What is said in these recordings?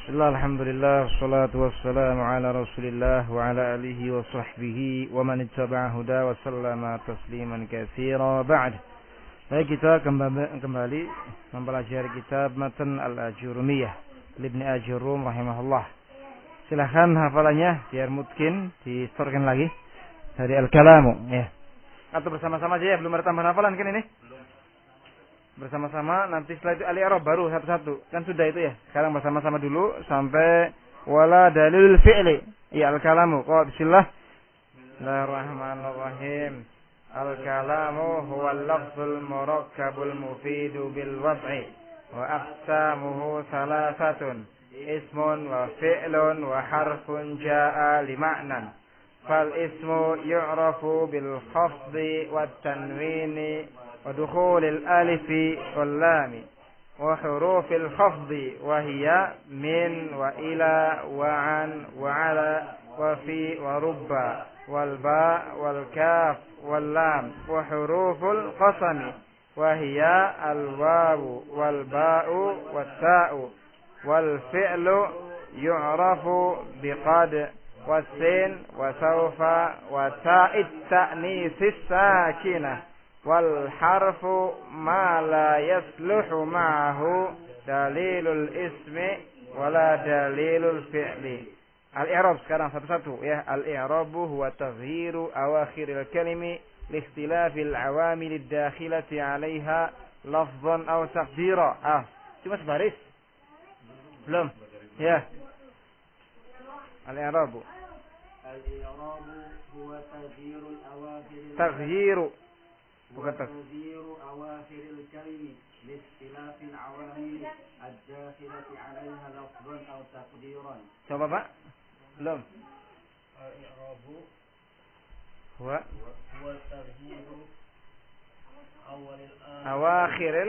Alhamdulillah, wassalatu wassalamu ala rasulillah wa ala alihi wa sahbihi wa man ittaba'a huda wa sallama tasliman katsira ba'd. Baik, kita kembali mempelajari kitab Matan Al-Ajurumiyah Ibnu Ajurum rahimahullah. Silahkan hafalannya biar mungkin distorkan lagi dari Al-Kalamu ya. Atau bersama-sama aja ya, belum ada tambahan hafalan kan ini? Bersama-sama, nanti setelah itu al-i'rab baru satu-satu. Kan sudah itu ya. Sekarang bersama-sama dulu sampai wala dalil fi'li. Ya al-kalamu. Bismillah. Bismillahirrahmanirrahim. Al-kalamu huwa al-lafzul murakkabul mufidu bil wad'i wa aqsamuhu salasatun. Ismun wa fi'lun wa harfun jaa'a li ma'nan. Fal ismu yu'rafu bil khafdi wat tanwini ودخول الألف واللام وحروف الخفض وهي من وإلى وعن وعلى وفي ورب والباء والكاف واللام وحروف القسم وهي الواو والباء والتاء والفعل يعرف بقد والسين وسوف وتاء التأنيث الساكنة والحرف ما لا يصلح معه دليل الاسم ولا دليل الفعل. Al-i'rab sekarang satu-satu ya. Al-i'rabu huwa taghyiru awakhiril kalimi li ikhtilafil awamil ad-dakhilati 'alayha lafdhan aw taqdira. Cuma sebaris. Belum. Ya. Al-i'rabu huwa taghyiru bukan تغيير أواخر الكلم لاختلاف العوامل الداخلة عليها لفظا أو تقديرا. Coba Pak. Belum. الإعراب هو تغيير أواخر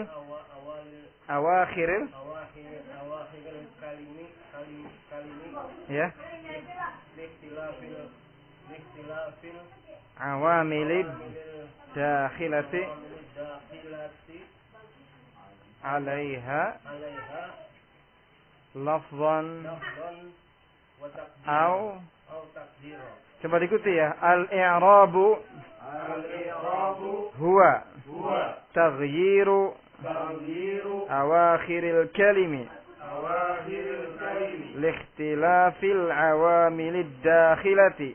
الكلم ya. لاختلاف عوامل الداخلة عليها لفظا أو تقديرا. coba diikuti ya. Al-i'rabu huwa taghyiru awakhiril kalimi liikhtilafil awamilid dakhilati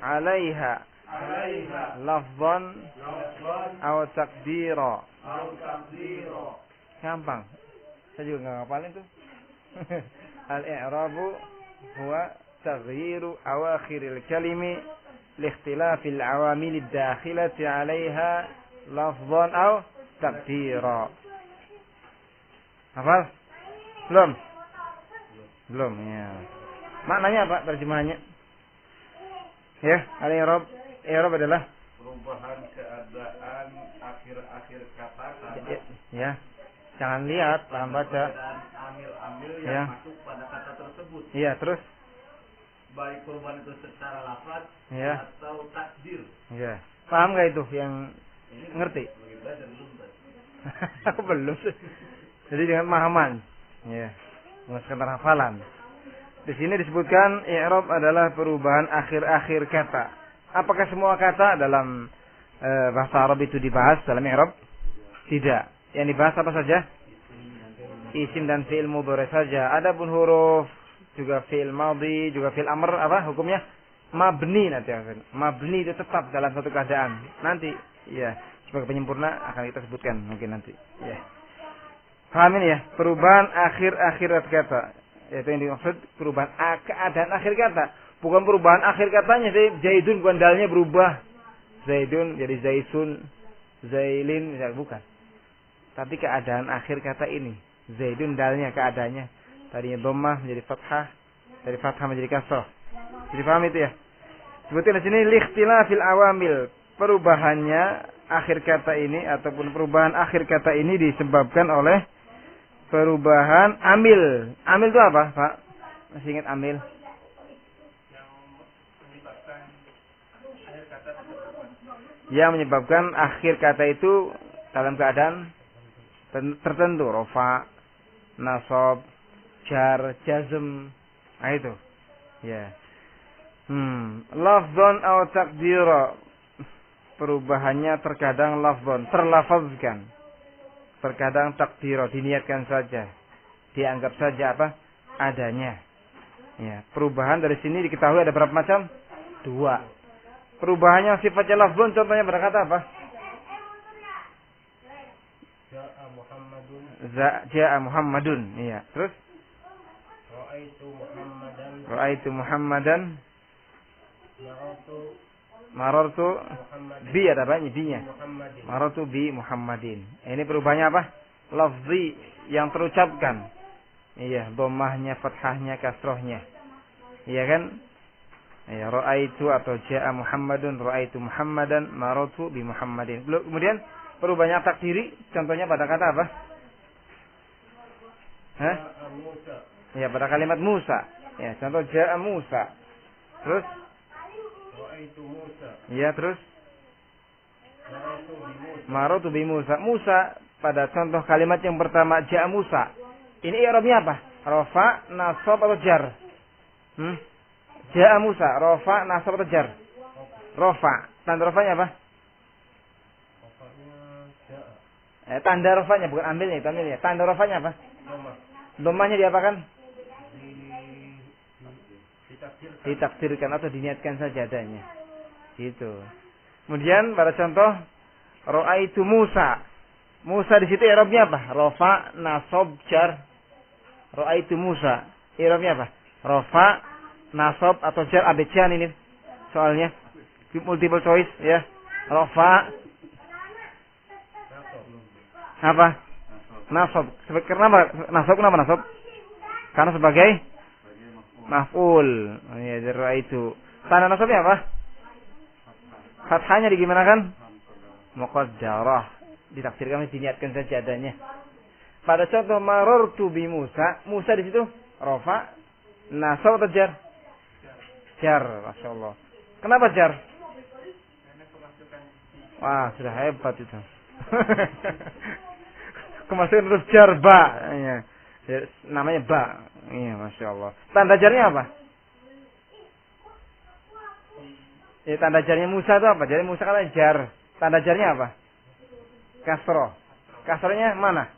عليها لفظا أو تقديرا. Gampang. Saya juga nggak ngapalin tuh. Al-i'rabu huwa taghyiru awakhiril kalimi liikhtilafil awamilid dakhilati 'alayha lafdhan aw taqdira. Hafal? Belum ya. Maknanya apa terjemahannya? Ya, al-i'rab adalah perubahan keadaan akhir-akhir kata ya. Jangan lihat, paham baca. Amil-amil ya. Yang masuk pada kata tersebut. Iya, terus baik perubahan itu secara lafaz ya. Atau takdir. Iya. Paham enggak itu yang ngerti? Aku belum. Jadi dengan pemahaman. Ya. Bukan sekedar hafalan. Di sini disebutkan i'rab adalah perubahan akhir-akhir kata. Apakah semua kata dalam bahasa Arab itu dibahas dalam i'rab? Tidak. Yang dibahas apa saja? Isim dan fi'il mudhari saja. Adapun huruf juga fi'il madhi, juga fi'il amr apa hukumnya? Mabni nanti. Mabni itu tetap dalam satu keadaan. Nanti ya, sebagai penyempurna akan kita sebutkan mungkin nanti. Ya. Paham ini ya? Perubahan akhir-akhir kata. Yaitu yang dimaksud perubahan keadaan akhir kata. Bukan perubahan akhir katanya. Zaidun bukan dalnya berubah. Zaidun jadi Zaisun. Zailin. Bukan. Tapi keadaan akhir kata ini. Zaidun dalnya keadaannya. Tadinya dhammah menjadi fathah. Dari fathah menjadi kasrah. Jadi paham itu ya? Sebutkan di sini liikhtilafil awamil. Perubahannya akhir kata ini. Ataupun perubahan akhir kata ini disebabkan oleh perubahan amil. Amil itu apa, Pak? Masih ingat amil? Yang menyebabkan akhir kata itu dalam keadaan tertentu, rofa, nasab, jar, jazm. Nah itu. Ya. Lafzon atau takdira. Perubahannya terkadang lafzon, terlafazkan. Terkadang takdira, diniatkan saja. Dianggap saja apa? Adanya. Ya, perubahan dari sini diketahui ada berapa macam? 2. Perubahannya sifatnya lafzon, contohnya berkata apa? Ja'a Muhammadun. Ja'a Muhammadun. Iya. Terus? Ra'aitu Muhammadan. Marartu bi ada banyak bi-nya. Marartu bi Muhammadin. Ini perubahannya apa? Lafzi yang terucapkan. Iya, dhammahnya, fathahnya, kasrohnya. Iya kan? Ya, ra'aitu atau ja'a Muhammadun, ra'aitu Muhammadan, marartu bi Muhammadin. Kemudian perubahannya takdiri, contohnya pada kata apa? Hah? Ya, pada kalimat Musa. Ya, contoh ja'a Musa. Terus? Ra'aitu Musa. Ya, terus? Marartu bi Musa. Musa pada contoh kalimat yang pertama ja'a Musa. Ini i'rabnya apa? Rafa, nasab atau jar? Ja'a Musa, rafa, nasab atau jar? Rafa. Tanda rafanya apa? Tanda rafanya bukan ambilnya, ambilnya. Tanda rafanya apa? Dhammahnya diapakan? Ditakdirkan atau diniatkan saja adanya. Gitu. Kemudian pada contoh ra'aitu Musa. Musa di situ i'rabnya apa? Rafa, nasab, jar. Ra'aitu Musa. I'rabnya apa? Rafa, nasab atau jar, abecaan ini soalnya. Multiple choice ya. Rafa apa? Nasab. Kenapa nasab? Kenapa nasab? Karena sebagai maf'ul. Ya, ra'aitu. Tanda nasabnya apa? Fathahnya digimanakan? Muqaddarah. Ditakdirkan, diniatkan saja adanya. Pada contoh marartu bi Musa, Musa di situ rafa, nasab atau jar? Jar, masyaallah. Kenapa jar? Wah, sudah hebat itu. Kemasukan terus jar ba, ya. Namanya ba. Iya, masyaallah. Tanda jarnya apa? Ya, tanda jarnya Musa itu apa? Jadi Musa kan jar. Tanda jarnya apa? Kasroh. Kasrohnya mana?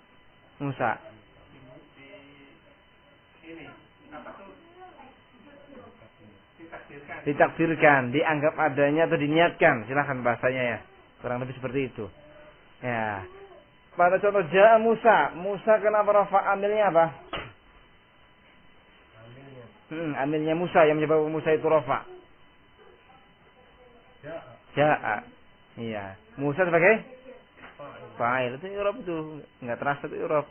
Musa. Ditakdirkan, dianggap adanya atau diniatkan. Silahkan bahasanya ya. Kurang lebih seperti itu. Ya. Pada contoh ja'a Musa. Musa kenapa rafa amilnya apa? Amilnya Musa yang menyebabkan Musa itu rafa. Ja'a. Iya. Musa sebagai fa'il. Itu i'rab itu. Enggak terasa itu i'rab.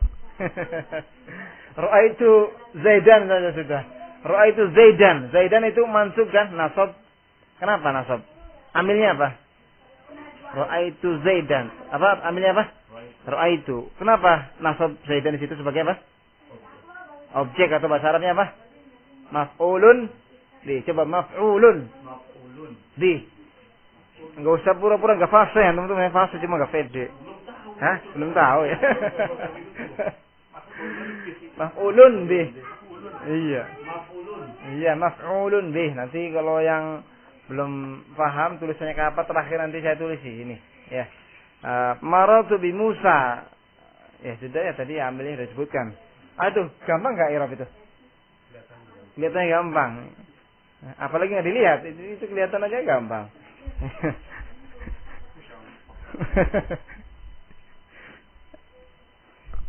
Ra'aitu Zaidan saja sudah. Ra'aitu Zaidan. Zaidan itu mansub kan? Nasab. Kenapa nasab? Amilnya apa? Ra'aitu Zaidan. Apa amilnya apa? Ra'aitu. Kenapa nasab Zaidan di situ sebagai apa? Objek atau bahasa Arabnya apa? Maf'ulun bi. Coba maf'ulun bi. Enggak usah pura-pura enggak fase ya, teman-teman. Fase cuma enggak pede. Hah? Belum tahu ya. Maf'ulun bi. Iya. Iya, maf'ulun bi. Nanti kalau yang belum paham tulisannya kayak apa terakhir nanti saya tulis di sini, ya. Marartu bi Musa. Ya sudah ya, tadi ambilnya sudah disebutkan. Aduh, gampang enggak i'rab itu? Kelihatannya gampang. Apalagi enggak dilihat, itu kelihatan aja gampang.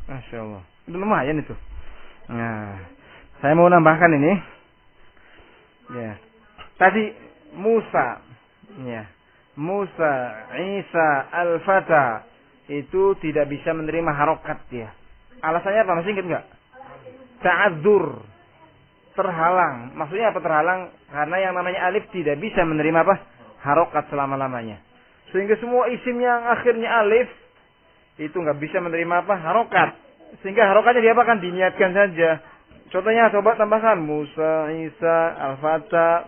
Masya Allah. Itu lumayan itu. Nah, saya mau nambahkan ini. Ya. Tadi Musa. Ya. Musa, Isa, Al-Fata itu tidak bisa menerima harokat dia. Alasannya apa? Masih ingat enggak? Ta'adzur. Terhalang. Maksudnya apa terhalang? Karena yang namanya alif tidak bisa menerima apa? Harokat selama-lamanya. Sehingga semua isim yang akhirnya alif itu nggak bisa menerima apa? Harokat. Sehingga harokatnya dia akan diniatkan saja. Contohnya coba tambahkan Musa, Isa, Al-Fata,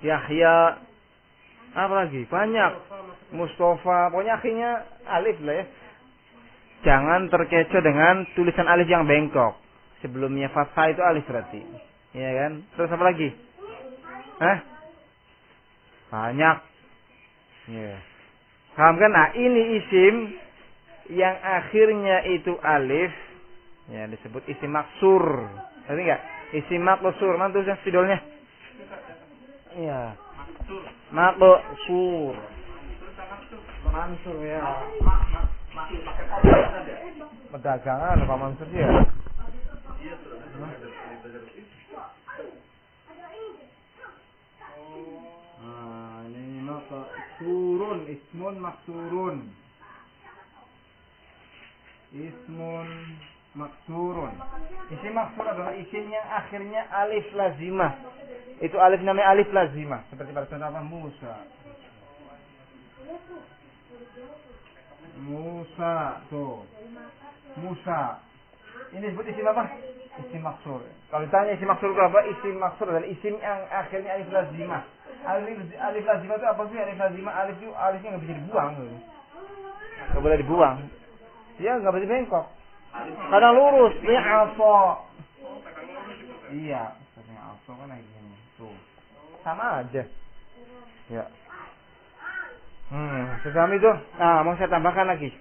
Yahya, apa lagi? Banyak. Mustafa, pokoknya akhirnya alif lah ya. jangan terkecoh dengan tulisan alif yang bengkok. Sebelumnya fathah itu alif berarti. Iya kan? Terus apa lagi? Hah? Banyak. Ya. Paham kan? Nah, ini isim yang akhirnya itu alif. Ya, disebut isim maksur. Ngerti enggak? Isim maksur. Mana tulisan spidolnya? Iya. Maksur. Mansur ya. Perdagangan apa Mansur ya? Nah, ini maksurun, ismun maksurun. Ismun maksurun. Isim maksur adalah isim yang akhirnya alif lazimah. Itu alif namanya alif lazimah. Seperti pada contoh apa? Musa tuh. Musa. Ini disebut isim apa? Isim maksur. Kalau ditanya isim maksur itu apa? Isim maksur adalah isim yang akhirnya alif lazimah. Alif lazimah itu apa sih? Alif lazimah, alif itu alifnya nggak bisa dibuang. Nggak boleh dibuang. Dia nggak boleh bengkok. Kadang lurus. Ini alfa. Iya. Ini alfa kan kayak gini. Tuh. Sama aja. Ya. Sesama itu. Nah, mau saya tambahkan lagi.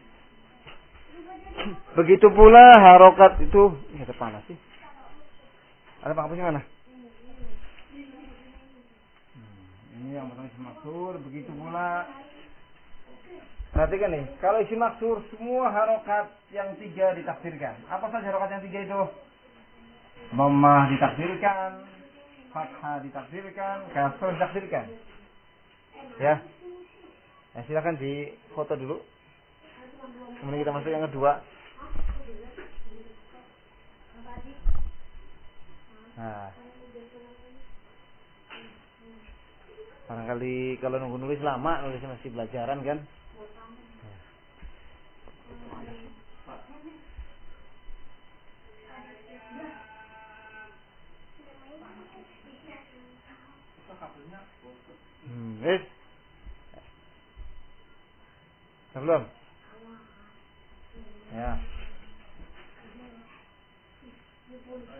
Begitu pula harokat itu. Ini ada panas sih. Ada penghapusnya mana? Ini yang pertama isim maksur. Begitu pula. Perhatikan nih. Kalau isim maksur semua harokat yang 3 ditakdirkan. Apa saja harokat yang 3 itu? Dhammah ditakdirkan. Fathah ditakdirkan. Kasrah ditakdirkan. Ya. Nah, silakan di foto dulu. Kemudian kita masuk yang kedua. Nah, barangkali kalau nunggu nulis lama, nulisnya masih pelajaran kan? Wis. Belum? Ya.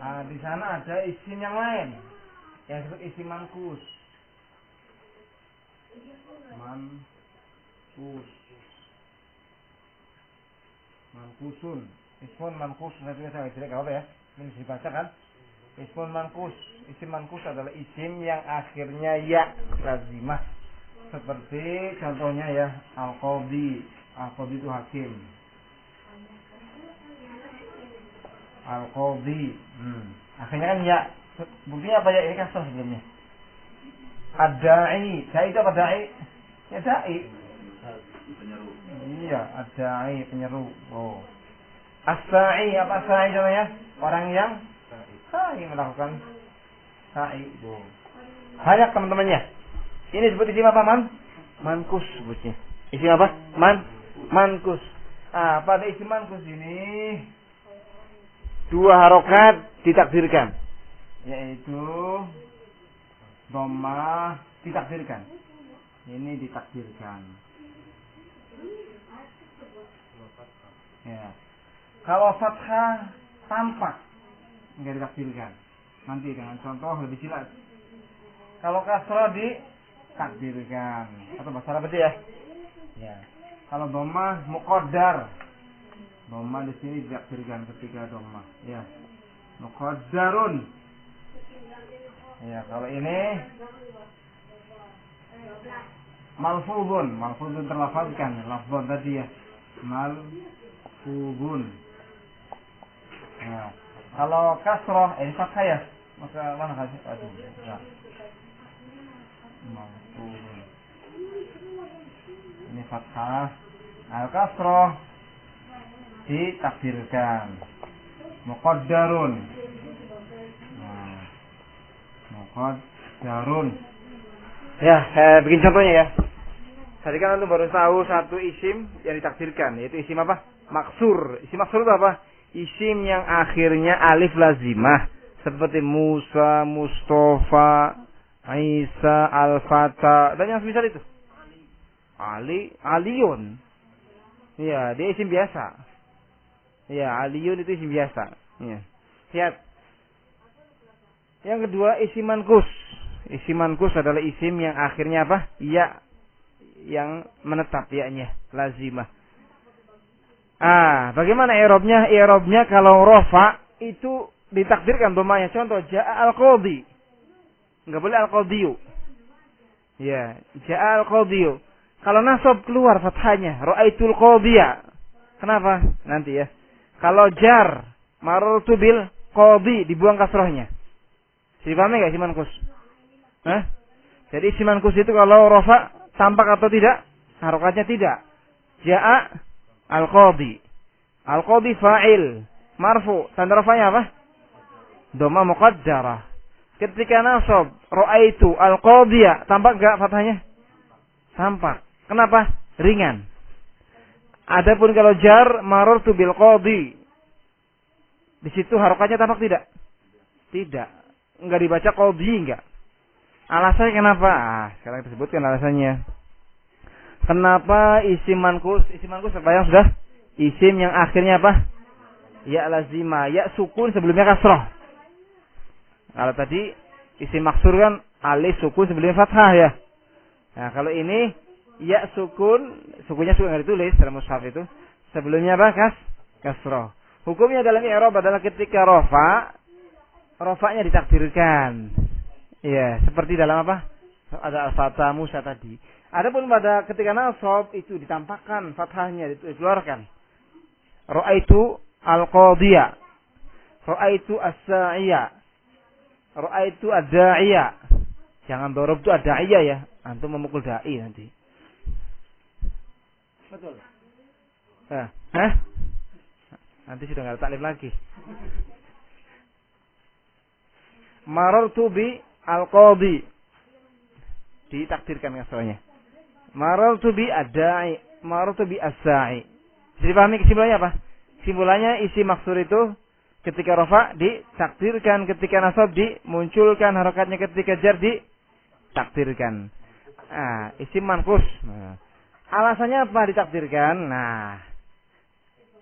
Di sana ada isim yang lain yang disebut isim mankus. Mankusun. Ismun mankus. Nanti saya jelek apa ya? Ini bisa dibaca kan? Ismun mankus. Isim mankus adalah isim yang akhirnya ya lazimah. Seperti contohnya ya al-qadhi. Al-qadhi itu hakim. Al-qadhi. Akhirnya kan ya. Buktinya apa ya? Ini kasar sebelumnya. Ad-da'i. Da'i itu apa da'i? Ya da'i. Penyeru. Iya, ad-da'i penyeru. Oh. As-sa'i. Apa as-sa'i contohnya? Orang yang sa'i melakukan sa'i. Oh. Banyak teman-temannya. Ini disebut isim apa, Mankus sebutnya. Isim apa? Mankus. Pada isim mankus ini 2 harokat ditakdirkan, yaitu dhammah ditakdirkan. Ini ditakdirkan. Ya. Kalau fathah tampak enggak ditakdirkan. Nanti dengan contoh lebih jelas. Kalau kasrah ditakdirkan. Atau bahasa Arab ya? Ya. Kalau dhammah muqaddar. Dhammah di sini ditakdirkan ketika dhammah. Ya. Muqaddarun. Ya, kalau ini malfuzun terlafazkan, lafzan tadi ya. Malfuzun. Ya. Kalau kasrah ini fathah ya. Maka mana kasih? Ya. Malfuzun. Ini fathah. Al-kasrah ditakdirkan. Muqaddarun. Muqaddarun. Ya, bikin contohnya ya. Tadi kan antum baru tahu satu isim yang ditakdirkan, yaitu isim apa? Maksur. Isim maksur itu apa? Isim yang akhirnya alif lazimah, seperti Musa, Mustafa, Isa, Al-Fata, dan yang semisal itu. Aliun. Iya, dia isim biasa. Ya, aliyun itu isim biasa. Ya. Lihat. Yang kedua isim mankus. Isim mankus adalah isim yang akhirnya apa? Ya, yang menetap ya-nya, lazimah. Bagaimana i'rabnya? I'rabnya kalau rafa itu ditakdirkan domanya. Contoh, ja'a al-qadhi. Enggak boleh al-qadhiyu. Ya, ja'a al-qadhiyu. Kalau nasab keluar fathahnya, ra'aitul qadhiya. Kenapa? Nanti ya. Kalau jar, marartu bil qadhi, dibuang kasrahnya. Dipahami enggak isim mankus? Hah? Jadi isim mankus itu kalau rafa tampak atau tidak? Harokatnya tidak. Ja'a al-qadhi. Al-qadhi fa'il, marfu. Tanda rafanya apa? Dhamma muqaddarah. Ketika nasab, ra'aitu al-qadhiya, tampak enggak fathahnya? Tampak. Kenapa? Ringan. Adapun kalau jar, marartu bil qadhi. Di situ harokatnya tampak tidak? Tidak. Enggak dibaca qadhi enggak. Alasannya kenapa? Sekarang kita sebutkan alasannya. Kenapa isim mankus? Isim mankus apa yang sudah? Isim yang akhirnya apa? Ya lazima, ya sukun sebelumnya kasroh. Kalau tadi isim maksur kan alif sukun sebelumnya fathah ya. Nah, kalau ini ya sukun, sukunnya sukun nggak ditulis dalam mushaf itu. Sebelumnya apa? Kasroh. Hukumnya dalam i'rab adalah ketika rafa'nya ditakdirkan. Iya, seperti dalam apa? Ada al-fatah Musa tadi. Adapun pada ketika nasab itu ditampakkan fathahnya, dikeluarkan. Ra'aitu al-qadhiya. Ra'aitu as-sa'iya. Ra'aitu ad-da'iya. Jangan dorob itu ad-da'iya ya. Antum memukul da'i nanti. Betul. Hah? Nanti sudah enggak ada taklif lagi. Marartu bi al-qadhi. Ditakdirkan kasrahnya. Marartu bi ad-da'i, marartu bi as-sa'i. Jadi pahami kesimpulannya apa? Kesimpulannya isi maksur itu ketika rafa ditakdirkan, ketika nasab dimunculkan, harokatnya ketika jar ditakdirkan. Isim mankus. Alasannya apa ditakdirkan?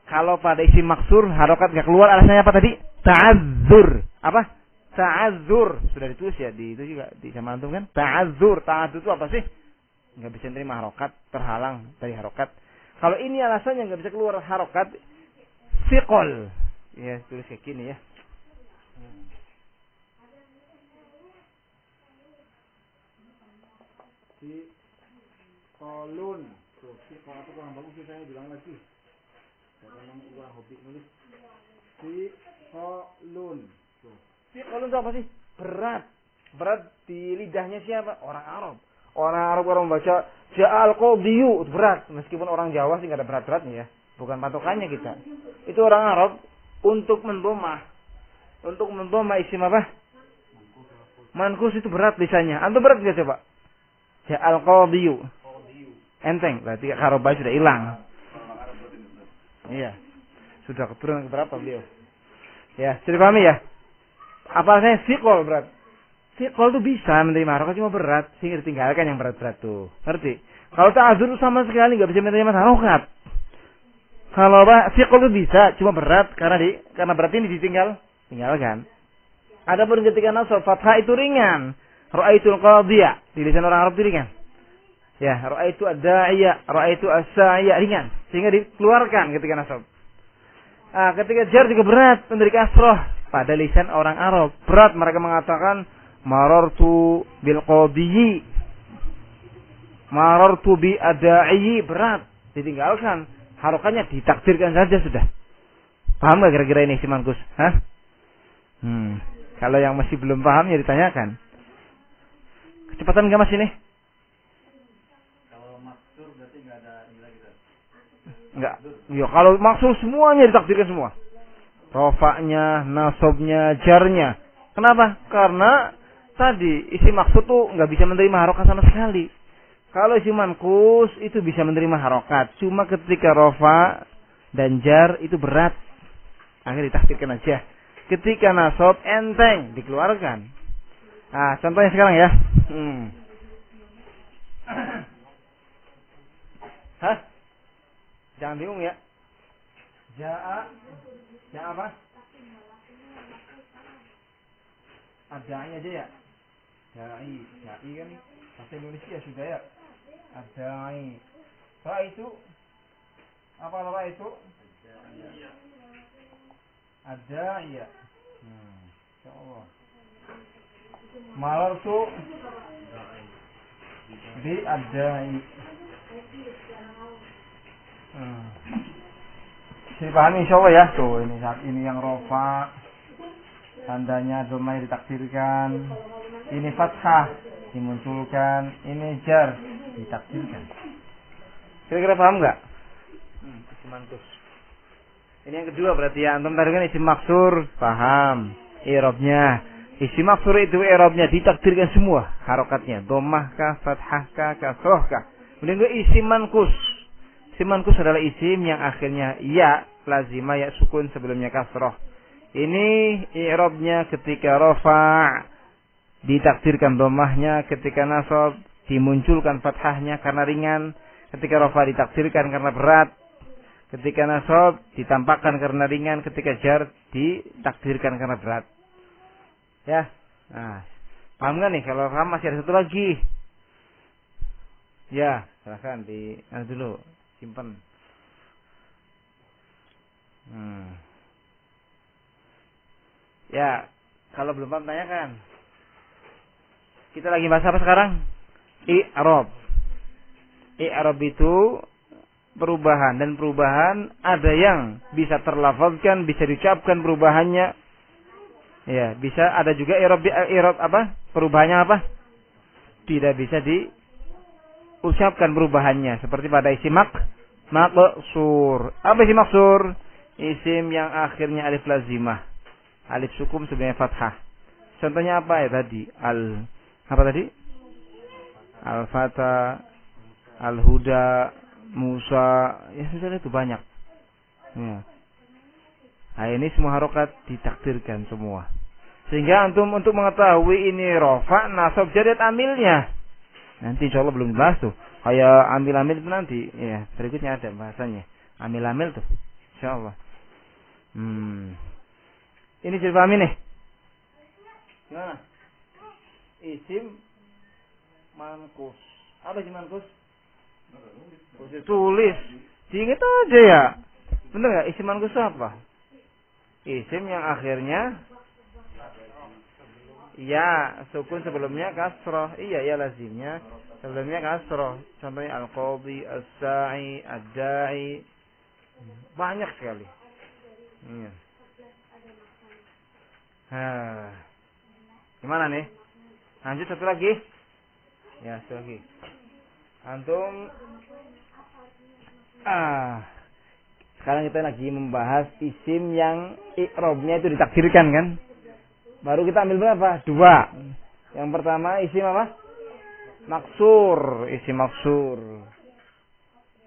Kalau pada isim maksur harokat enggak keluar, alasannya apa tadi? Ta'azzur. Apa? Ta'azzur. Sudah ditulis ya di itu juga di sama antum kan? Ta'azzur. Ta'azzur itu apa sih? Enggak bisa terima harokat, terhalang dari harokat. Kalau ini alasannya enggak bisa keluar harokat, siqol. Ya, tulis kayak gini ya. Siqolun. Tuh, siqol itu kurang bagus sih, saya bilang lagi. Karena memang uang hobi nulis. Siqolun. Tuh. Siqolun itu apa sih? Berat. Berat di lidahnya siapa? Orang Arab. Orang Arab orang membaca ja'al qadhiyu itu berat. Meskipun orang Jawa sih enggak ada berat-beratnya ya. Bukan patokannya kita. Itu orang Arab untuk mendhamma. Untuk mendhamma isim apa? Mankus itu berat lisannya. Antum berat enggak coba? Ja'al qadhiyu. Enteng, berarti harobah sudah hilang. Iya. Sudah keturunan keberapa beliau? Ya, sudah pahami ya? Apalagi siqol berat. Siqol itu bisa menerima harokat cuma berat, sehingga ditinggalkan yang berat-berat tuh. Ngerti? Kalau ta'adzur sama sekali enggak bisa menerima harokat. Kalau siqol itu bisa, cuma berat karena berat ini tinggalkan. Adapun ketika nasab fathah itu ringan. Ra'aitul qadhiya, di lisan orang Arab itu ringan. Ya, ra'aitu ad-da'iya, ra'aitu as-sa'iya ringan, sehingga dikeluarkan ketika nasab. Ketika jar juga berat memberi kasrah pada lisan orang Arab. Berat mereka mengatakan marartu bil qadhiyi. Marartu bi ad-da'iyi, berat ditinggalkan. Harokatnya ditakdirkan saja sudah. Paham gak kira-kira ini isim mankus? Hah? Kalau yang masih belum paham ya ditanyakan. Kecepatan enggak Mas ini? Kalau maksur berarti enggak ada ini lagi kan? Enggak. Ya, kalau maksud semuanya ditakdirkan semua. Rofaknya, nasabnya, jarnya. Kenapa? Karena tadi isi maksud tuh enggak bisa menerima harokat sama sekali. Kalau isi mankus itu bisa menerima harokat. Cuma ketika rofa dan jar itu berat. Akhirnya ditakdirkan aja. Ketika nasab enteng dikeluarkan. Contohnya sekarang ya. Hah? Jangan bingung ya. Ja'a apa? Adai aja ya. Dai kan bahasa Indonesia sudah ya. Adai. Itu apa nama itu? Adai ya. Insyaallah. Malar tuh di adai. Saya pahami insyaallah ya. Tuh ini saat ini yang rofa, tandanya domai ditakdirkan. Ini fathah dimunculkan. Ini jar ditakdirkan. Kira-kira paham nggak? Isim mankus. Ini yang kedua berarti ya. Antum tadi kan isim maksur, paham? I'rabnya. Isim maksur itu i'rabnya ditakdirkan semua harokatnya. Dhammah kah, fathah kah, kasroh kah. Kemudian itu isim mankus. Isim mankus adalah isim yang akhirnya ya lazimah ya sukun sebelumnya kasroh. Ini i'rabnya ketika rafa ditakdirkan dhammahnya, ketika nasab dimunculkan fathahnya karena ringan, ketika rafa ditakdirkan karena berat, ketika nasab ditampakkan karena ringan, ketika jar ditakdirkan karena berat. Ya. Nah, paham nggak nih? Kalau paham masih ada satu lagi. Ya, silakan dulu simpan. Ya, kalau belum paham tanyakan. Kita lagi bahas apa sekarang? I'rab. I'rab itu perubahan, dan perubahan ada yang bisa terlafazkan, bisa diucapkan perubahannya. Ya, bisa ada juga i'rab apa? Perubahannya apa? Tidak bisa diucapkan perubahannya, seperti pada isim maksur. Apa isim maksur? Isim yang akhirnya alif lazimah. Alif sukun sebelumnya fathah. Contohnya apa ya tadi? Apa tadi? Al-Fata, Al-Huda, Musa, ya sudah itu banyak. Ya. Nah, ini semua harokat ditakdirkan semua. Sehingga antum untuk mengetahui ini rofa, nasab, jar, amilnya. Nanti insyaallah belum dibahas tuh. Kayak amil-amil itu nanti, ya berikutnya ada bahasanya. Amil-amil tuh, insyaallah. Ini jadi pahami nih. Gimana? Isim mankus. Apa isim mankus? Tulis. Diingat aja ya. Bener nggak? Isim mankus apa? Isim yang akhirnya ya sukun sebelumnya kasroh. Iya ya lazimnya sebelumnya kasroh. Contohnya al-qadhi, as-sa'i, ad-da'i. Banyak sekali. Iya. Gimana nih? Lanjut satu lagi. Ya, satu lagi. Antum sekarang kita lagi membahas isim yang i'rabnya itu ditakdirkan kan? Baru kita ambil berapa? 2. Yang pertama isim apa? Maksur, isim maksur.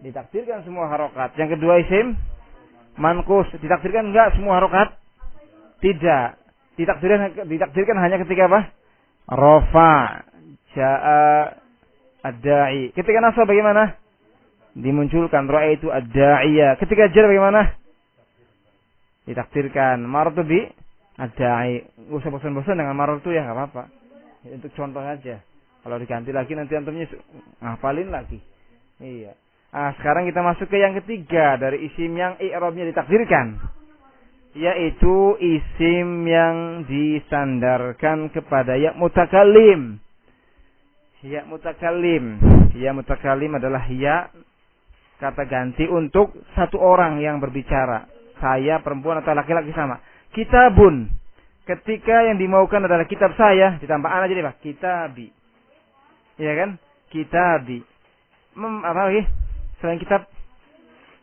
Ditakdirkan semua harokat. Yang kedua isim mankus. Ditakdirkan enggak semua harokat? Tidak. Ditakdirkan hanya ketika apa? Rafa, jaa, ad-da'i. Ketika nasab bagaimana? Dimunculkan ra'aitu ad-da'iyah. Ketika jar bagaimana? Ditakdirkan marartu bi ad-da'i. Enggak usah bosan-bosan dengan marartu ya, enggak apa-apa. Untuk contoh aja. Kalau diganti lagi nanti antumnya ngafalin lagi. Iya. Sekarang kita masuk ke yang ketiga dari isim yang i'rabnya ditakdirkan, yaitu isim yang disandarkan kepada ya mutakallim. Ya mutakallim. Ya mutakallim adalah ya kata ganti untuk satu orang yang berbicara. Saya, perempuan atau laki-laki sama. Kitabun. Ketika yang dimaukan adalah kitab saya, ditambah an aja deh, Pak. Kitabi. Iya kan? Kitabi. Apa lagi? Selain kitab.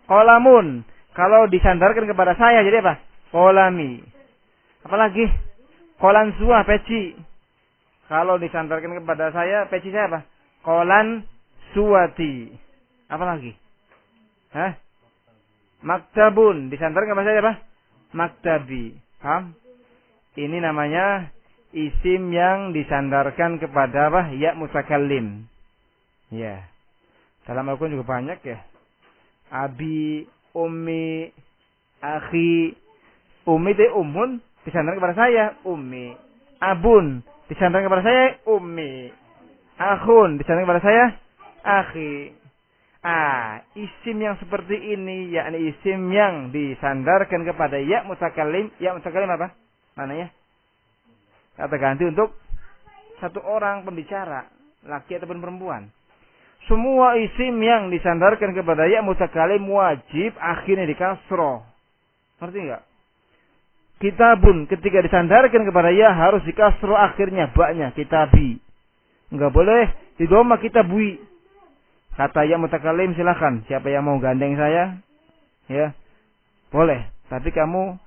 Qalamun. Kalau disandarkan kepada saya jadi apa? Kolami. Apalagi? Kolan suah, peci. Kalau disandarkan kepada saya, peci saya apa? Kolan suwati. Apalagi? Maktabun. Disandarkan kepada saya apa? Maktabi. Paham? Ini namanya isim yang disandarkan kepada apa? Ya mutakallim. Ya. Dalam Al-Quran juga banyak ya. Abi, ummi, Akhi. Ummi itu umun disandarkan kepada saya, ummi. Abun disandarkan kepada saya, ummi. Akhun disandarkan kepada saya, akhi. Isim yang seperti ini, yakni isim yang disandarkan kepada ya mutakallim. Ya mutakallim apa? Mananya? Kata ganti untuk satu orang pembicara, laki ataupun perempuan. Semua isim yang disandarkan kepada ya mutakallim wajib akhirnya di kasroh. Ngerti enggak? Kitabun ketika disandarkan kepada ya harus di kasroh akhirnya baknya kitabi. Enggak boleh di dhamma kitabui. Kata ya mutakallim silakan. Siapa yang mau gandeng saya? Ya. Boleh. Tapi kamu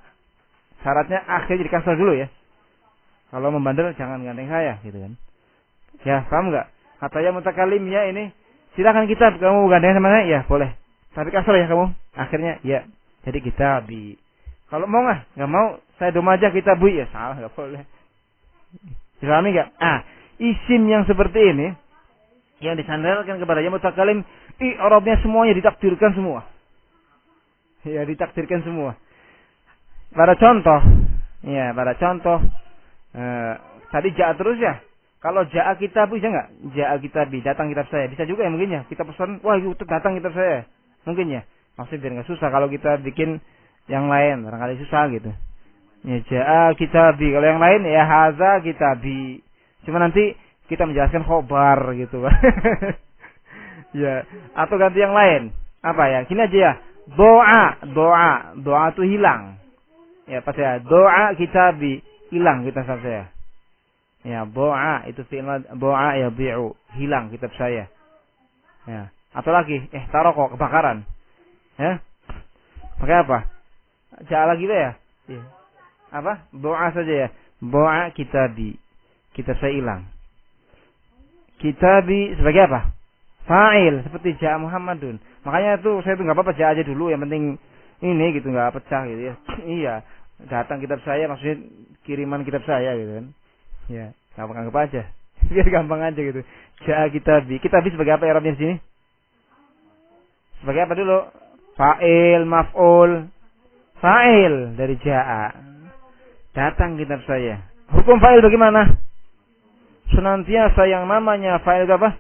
syaratnya akhirnya di kasroh dulu ya. Kalau membandel jangan gandeng saya gitu kan. Ya, paham enggak? Kata ya mutakallim ya ini silakan kitab, kamu gandeng sama saya? Ya, boleh. Tapi kasroh ya kamu. Akhirnya ya. Jadi kitabi. Kalau mau enggak mau, saya doma aja kitabui ya, salah enggak boleh. Dipahami enggak? Isim yang seperti ini yang disandarkan kepada ya mutakallim, i'rabnya semuanya ditakdirkan semua. Ya, ditakdirkan semua. Pada contoh, tadi ja'a terus ya. Kalau ja'a kitabu bisa enggak? Ja'a kitabi, datang kitab saya. Bisa juga ya mungkin ya. Kita pesan, wah itu datang kitab saya. Mungkin ya. Maksudnya biar enggak susah kalau kita bikin yang lain, barangkali susah gitu. Ya ja'a kitabi. Kalau yang lain ya haza kitabi. Cuma nanti kita menjelaskan khobar gitu. Ya, atau ganti yang lain. Apa ya? Gini aja ya. Doa itu hilang. Ya, pas ya doa kitabi hilang kitab saya. Ya, doa itu fi'il doa ya bi'u, hilang kitab saya. Ya, atau lagi taroko kebakaran. Ya. Pakai apa? Ja'a lagi deh ya. Ya. Apa? Doa saja ya. Doa kitabi. Kitab saya hilang. Kitabi sebagai apa? Fa'il, seperti ja'a Muhammadun. Makanya tuh saya tuh enggak apa-apa ja'a aja dulu, yang penting ini gitu enggak pecah gitu ya. Iya, datang kitab saya maksudnya kiriman kitab saya gitu kan. Ya, gampang anggap aja. Biar gampang aja gitu. Ja'a kitabi. Kitabi sebagai apa i'rabnya di sini? Sebagai apa dulu? Fa'il, maf'ul. Fa'il dari ja'a. Datang kitab saya. Hukum fa'il bagaimana? Senantiasa yang namanya fa'il itu apa?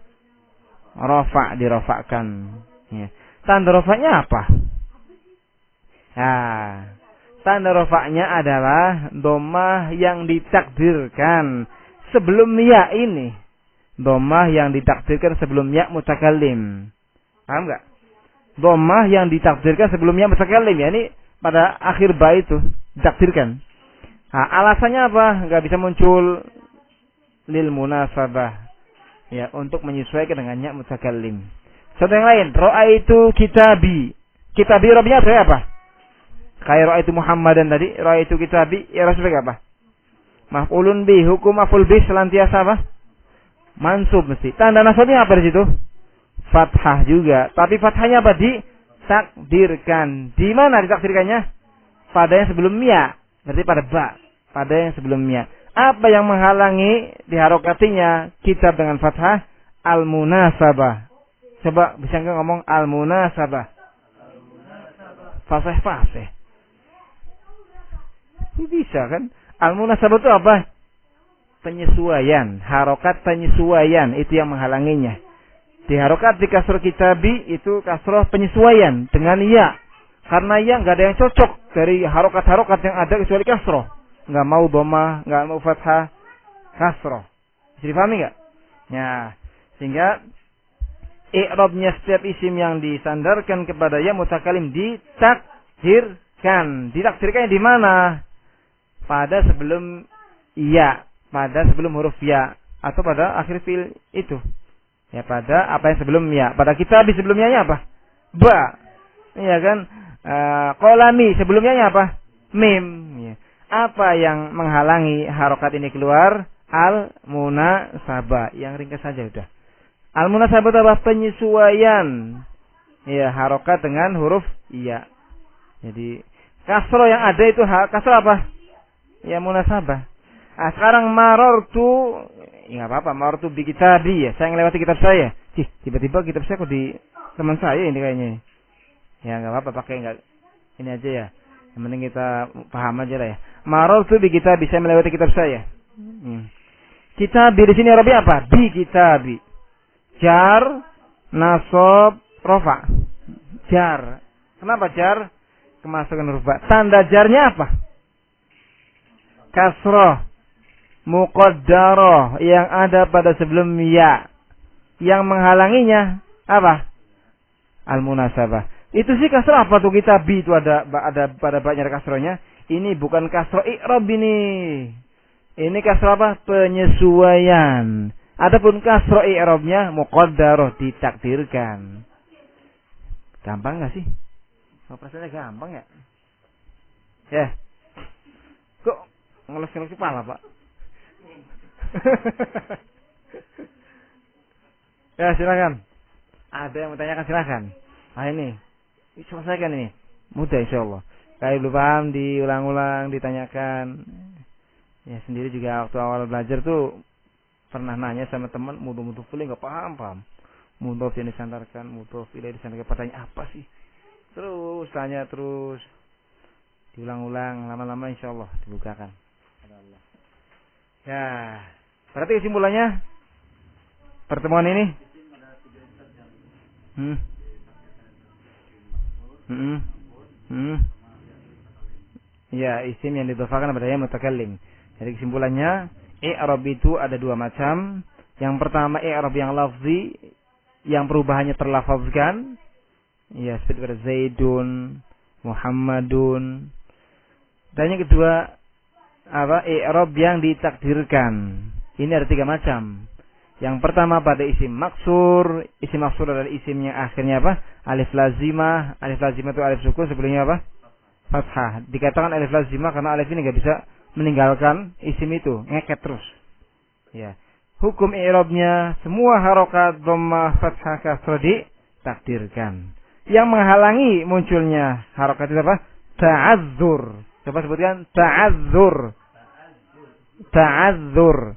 Rafa, dirofakkan. Ya. Tanda rofaknya apa? Tanda rofaknya adalah dhammah yang ditakdirkan sebelum ya ini. Dhammah yang ditakdirkan sebelum ya mutakallim. Paham enggak? Dhammah yang ditakdirkan sebelum ya mutakallim, ya ini pada akhir ba itu ditakdirkan. Alasannya apa? Enggak bisa muncul lil munasabah. Ya, untuk menyesuaikan dengan ya mutakallim. Contoh yang lain, ra'aitu kitabi. Kitabi i'rabnya apa? Kayak ra'aitu Muhammadan tadi, ra'aitu kitabi, i'rab sebagai apa? Maf'ulun bi, hukum maf'ul bi senantiasa apa? Mansub mesti. Tanda nasabnya apa di situ? Fathah juga. Tapi fathahnya apa? Ditakdirkan. Di mana ditakdirkannya? Pada yang sebelum ya. Berarti pada ba. Pada yang sebelum ya. Apa yang menghalangi diharokatinya kitab dengan fathah? Al-munasabah. Coba bisa enggak ngomong al-munasabah? Fasih. Ini bisa kan? Al-munasabah itu apa? Penyesuaian. Harokat penyesuaian. Itu yang menghalanginya. Di harokat di kasroh kitabi itu kasroh penyesuaian dengan ya. Karena ya nggak ada yang cocok dari harokat-harokat yang ada kecuali kasroh. Nggak mau dhamma, nggak mau fathah, kasroh. Bisa dipahami nggak? Ya, sehingga i'rabnya setiap isim yang disandarkan kepada ya mutakallim ditakdirkan. Ditakdirkannya di mana? Pada sebelum ya, pada sebelum huruf ya, atau pada akhir fi'il itu. Ya, pada apa yang sebelum ya. Pada kitab sebelumnya apa? Ba. Iya kan? Qalami sebelumnya apa? Mim. Ya. Apa yang menghalangi harokat ini keluar? Al-munasabah. Yang ringkas saja udah. Al-munasabah adalah penyesuaian. Ya, harokat dengan huruf iya. Jadi kasroh yang ada itu kasroh apa? Ya, munasabah. Sekarang marortu, ya nggak apa-apa. Marortu bi kitabi ya. Saya ngelewati kitab saya. Tiba-tiba kitab saya kok di teman saya ini kayaknya. Ya nggak apa-apa, pakai nggak ini aja ya. Yang penting kita paham aja lah ya. Marartu bi kitab, bisa melewati kitab saya. Kitab di sini Arabi apa? Bi kitabi. Jar, nasab, rafa. Jar. Kenapa jar? Kemasukan huruf ba. Tanda jarnya apa? Kasroh. Muqaddarah yang ada pada sebelum ya. Yang menghalanginya apa? Al-munasabah. Itu sih kasroh apa tuh kita bi itu ada pada banyak kasrohnya. Ini bukan kasroh i'rab ini. Ini kasroh apa? Penyesuaian. Adapun kasroh i'rabnya muqaddarah, ditakdirkan. Gampang enggak sih? Oh, perasaannya gampang ya? Ya. Kok ngelus-ngelus kepala, Pak? Ya, silakan. Ada yang mau tanyakan, silakan. Nah ini selesaikan ini. Mudah insyaallah. Kalau belum paham diulang-ulang, ditanyakan. Ya sendiri juga waktu awal belajar tuh pernah nanya sama teman, mudah-mudah full enggak paham. Mudhof yang disandarkan, mudhof ilaih disandarkan, pertanyaan apa sih? Terus tanya terus. Diulang-ulang, lama-lama insyaallah dibukakan. Ya, berarti kesimpulannya pertemuan ini ya, isim yang didhafakan kepada yang mutakallim. Jadi kesimpulannya, i'rab itu ada dua macam. Yang pertama i'rab yang lafzi, yang perubahannya terlafazkan. Ya, seperti pada Zaidun, Muhammadun. Dan yang kedua apa? I'rab yang ditakdirkan. Ini ada tiga macam. Yang pertama pada isim maksur. Isim maksur adalah isim yang akhirnya apa? Alif lazimah. Alif lazimah itu alif sukun, sebelumnya apa? Fathah. Dikatakan alif lazimah karena alif ini enggak bisa meninggalkan isim itu, ngeket terus. Ya. Hukum i'rabnya semua harokat dhammah fathah kasrah ditakdirkan. Yang menghalangi munculnya harokat itu apa? Ta'azzur. Coba sebutkan ta'azzur. Ta'azzur.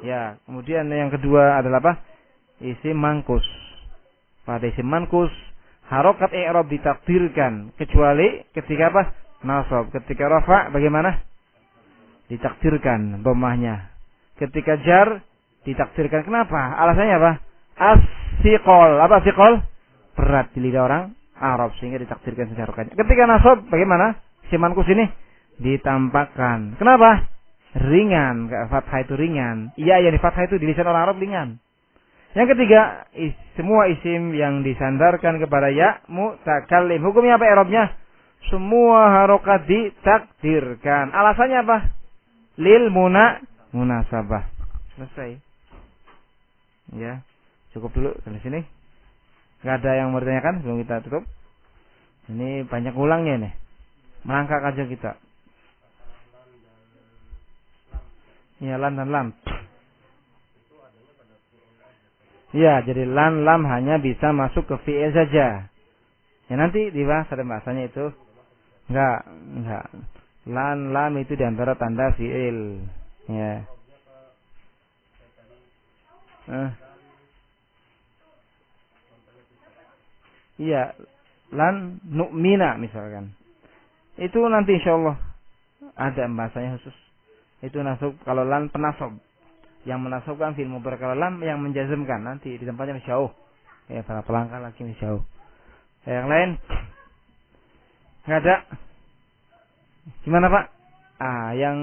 Ya, kemudian yang kedua adalah apa? Isim mankus. Pada isim mankus harokat i'rab ditakdirkan kecuali ketika apa? Nasab. Ketika rafa bagaimana? Ditakdirkan dhammahnya. Ketika jar ditakdirkan. Kenapa? Alasannya apa? As-siqal. Apa siqal? Berat di lidah orang Arab sehingga ditakdirkan secara rokatnya. Ketika nasab bagaimana? Isim mankus ini ditampakkan. Kenapa? Ringan, fathah itu ringan. Iya, yang di fathah itu di lisan orang Arab ringan. Yang ketiga, semua isim yang disandarkan kepada ya mutakallim. Hukumnya apa i'rabnya? Semua harokat ditakdirkan. Alasannya apa? Lil munasabah. Selesai. Ya, cukup dulu dari sini. Enggak ada yang mau ditanyakan sebelum kita tutup. Ini banyak ulangnya nih. Merangkak aja kita. Ya, lan dan lam. Ya, jadi lan lam hanya bisa masuk ke fi'il saja. Ya nanti dibahas ada bahasanya itu. Enggak. Lan lam itu di antara tanda fi'il. Ya. Iya, lan nu'mina misalkan. Itu nanti insyaallah ada bahasanya khusus. Itu nasab kalau lan penasab. Yang menasabkan fi'il mudhari, kalau lam yang menjazmkan nanti di tempatnya jauh. Ya, para pelangkah lagi jauh. Yang lain enggak ada. Gimana, Pak? Yang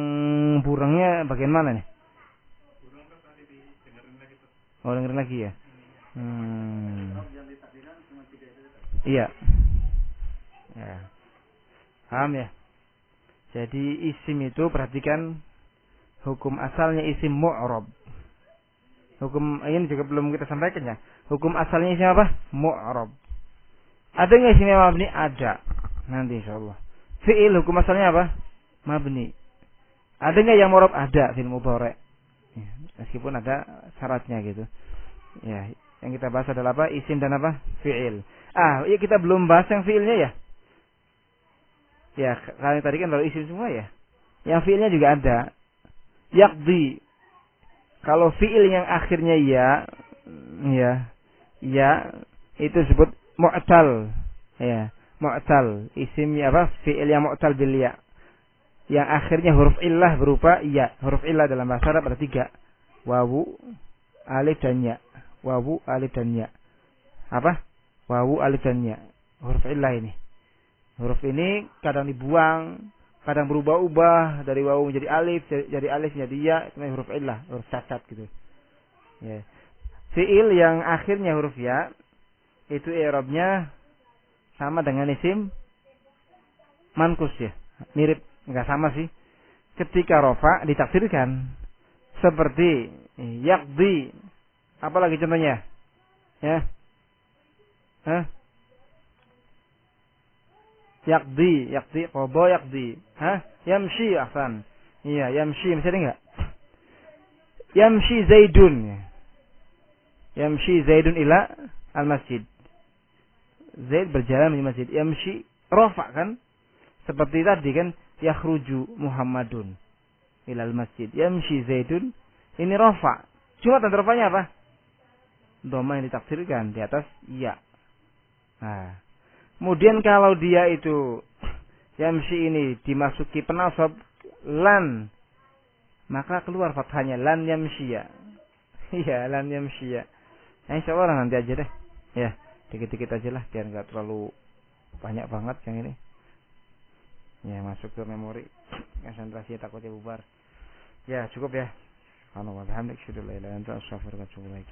burungnya bagian mana nih? Oh, dengerin lagi ya. Iya. Ya. Paham ya? Jadi isim itu perhatikan hukum asalnya isim mu'rab. Hukum ini juga belum kita sampaikan ya. Hukum asalnya isim apa? Mu'rab. Ada enggak isim mabni? Ada. Nanti insyaallah. Fi'il hukum asalnya apa? Mabni. Ada enggak yang mu'rab? Ada, fi'il mudhari'. Ya, meskipun ada syaratnya gitu. Ya, yang kita bahas adalah apa? Isim dan apa? Fi'il. Ya kita belum bahas yang fi'ilnya ya. Ya, kalian tadi kan baru isim semua ya. Yang fi'ilnya juga ada. Yaqdi. Kalau fi'il yang akhirnya ya itu disebut mu'tal. Ya. mu'tal, isim apa? Fi'il yang mu'tal bil ya. Yang akhirnya huruf illah berupa ya. Huruf illah dalam bahasa Arab ada 3. Wawu, alif dan ya. Wawu, alif dan ya. Apa? Wawu, alif dan ya. Huruf illah ini. Huruf ini kadang dibuang, kadang berubah-ubah dari wawu menjadi alif, jadi alif menjadi ya, itu huruf illah, huruf cacat gitu. Ya. Fi'il yang akhirnya huruf ya itu i'rabnya sama dengan isim mankus ya. Mirip, enggak sama sih. Ketika rafa ditakdirkan seperti yaqdi. Apalagi contohnya? Ya. Hah? Yaqdi, qada yaqdi. Hah? Yamshi ahsan. Iya, yamshi, masih ada enggak? Yamshi Zaidun. Yamshi Zaidun ila al-masjid. Zaid berjalan menuju masjid. Yamshi rafa kan? Seperti tadi kan, yakhruju Muhammadun ila al-masjid. Yamshi Zaidun, ini rafa. Cuma tanda rafanya apa? Dhamma yang ditakdirkan di atas ya. Nah, kemudian kalau dia itu yamshi ini dimasuki penasab lan, maka keluar fathahnya lan yamshiya. Iya, lan yamshiya. Nah, insyaallah nanti aja deh. Ya, dikit-dikit aja lah biar enggak terlalu banyak banget yang ini. Ya, masuk ke memori. Konsentrasi takutnya bubar. Ya, cukup ya. Subhanallah, alhamdulillah, la ilaha illa anta astaghfiruka wa atubu ilaik.